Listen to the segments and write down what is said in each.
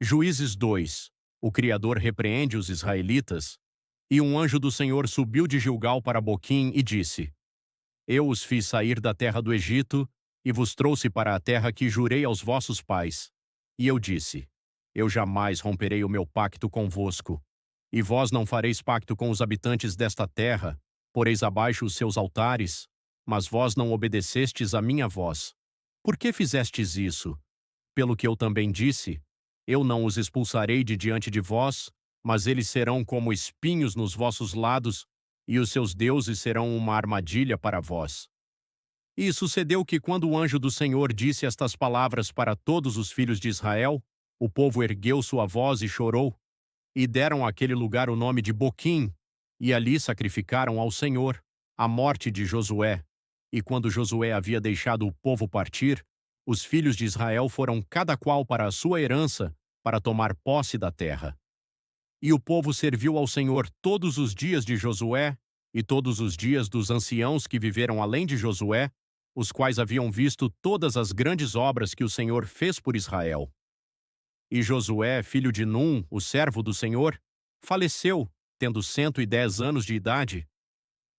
Juízes 2. O Criador repreende os israelitas, e um anjo do Senhor subiu de Gilgal para Boquim e disse: Eu os fiz sair da terra do Egito, e vos trouxe para a terra que jurei aos vossos pais. E eu disse: Eu jamais romperei o meu pacto convosco. E vós não fareis pacto com os habitantes desta terra, poreis abaixo os seus altares, mas vós não obedecestes à minha voz. Por que fizestes isso? Pelo que eu também disse, eu não os expulsarei de diante de vós, mas eles serão como espinhos nos vossos lados, e os seus deuses serão uma armadilha para vós. E sucedeu que quando o anjo do Senhor disse estas palavras para todos os filhos de Israel, o povo ergueu sua voz e chorou, e deram àquele lugar o nome de Boquim, e ali sacrificaram ao Senhor a morte de Josué. E quando Josué havia deixado o povo partir, os filhos de Israel foram cada qual para a sua herança, para tomar posse da terra. E o povo serviu ao Senhor todos os dias de Josué, e todos os dias dos anciãos que viveram além de Josué, os quais haviam visto todas as grandes obras que o Senhor fez por Israel. E Josué, filho de Num, o servo do Senhor, faleceu, tendo 110 anos de idade,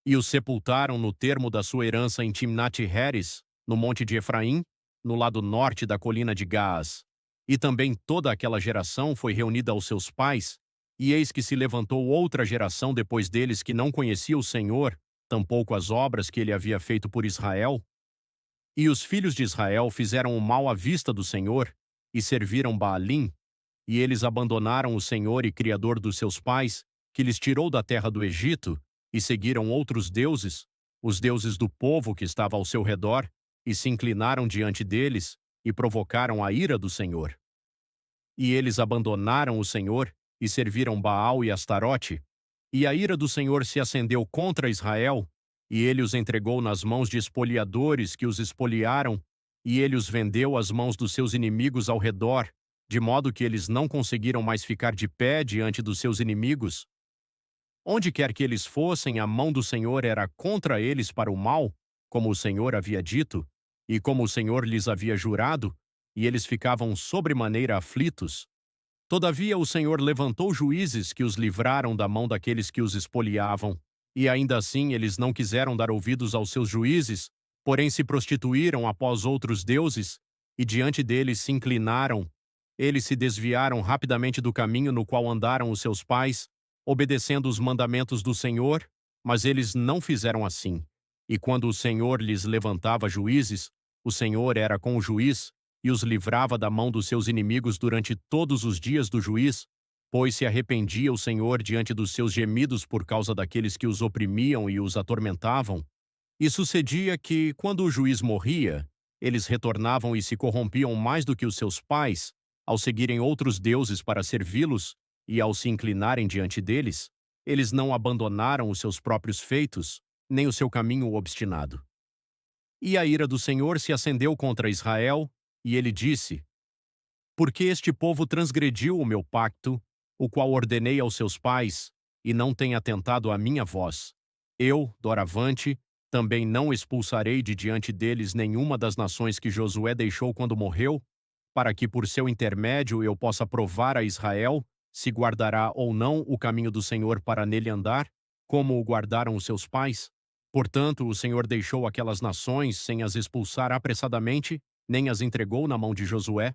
e o sepultaram no termo da sua herança em Timnat-Heres, no monte de Efraim, no lado norte da colina de Gaás. E também toda aquela geração foi reunida aos seus pais, e eis que se levantou outra geração depois deles que não conhecia o Senhor, tampouco as obras que ele havia feito por Israel. E os filhos de Israel fizeram o mal à vista do Senhor, e serviram Baalim, e eles abandonaram o Senhor e Criador dos seus pais, que lhes tirou da terra do Egito, e seguiram outros deuses, os deuses do povo que estava ao seu redor, e se inclinaram diante deles, e provocaram a ira do Senhor. E eles abandonaram o Senhor, e serviram Baal e Astarote, e a ira do Senhor se acendeu contra Israel, e ele os entregou nas mãos de espoliadores que os espoliaram, e ele os vendeu às mãos dos seus inimigos ao redor, de modo que eles não conseguiram mais ficar de pé diante dos seus inimigos. Onde quer que eles fossem, a mão do Senhor era contra eles para o mal, como o Senhor havia dito, e como o Senhor lhes havia jurado, e eles ficavam sobremaneira aflitos. Todavia o Senhor levantou juízes que os livraram da mão daqueles que os espoliavam, e ainda assim eles não quiseram dar ouvidos aos seus juízes, porém se prostituíram após outros deuses, e diante deles se inclinaram. Eles se desviaram rapidamente do caminho no qual andaram os seus pais, obedecendo os mandamentos do Senhor, mas eles não fizeram assim. E quando o Senhor lhes levantava juízes, o Senhor era com o juiz, e os livrava da mão dos seus inimigos durante todos os dias do juiz, pois se arrependia o Senhor diante dos seus gemidos por causa daqueles que os oprimiam e os atormentavam. E sucedia que, quando o juiz morria, eles retornavam e se corrompiam mais do que os seus pais, ao seguirem outros deuses para servi-los, e ao se inclinarem diante deles, eles não abandonaram os seus próprios feitos, nem o seu caminho obstinado. E a ira do Senhor se acendeu contra Israel, e ele disse: Porque este povo transgrediu o meu pacto, o qual ordenei aos seus pais, e não tem atentado à minha voz. Eu, doravante, também não expulsarei de diante deles nenhuma das nações que Josué deixou quando morreu, para que por seu intermédio eu possa provar a Israel se guardará ou não o caminho do Senhor para nele andar, como o guardaram os seus pais. Portanto, o Senhor deixou aquelas nações sem as expulsar apressadamente, nem as entregou na mão de Josué,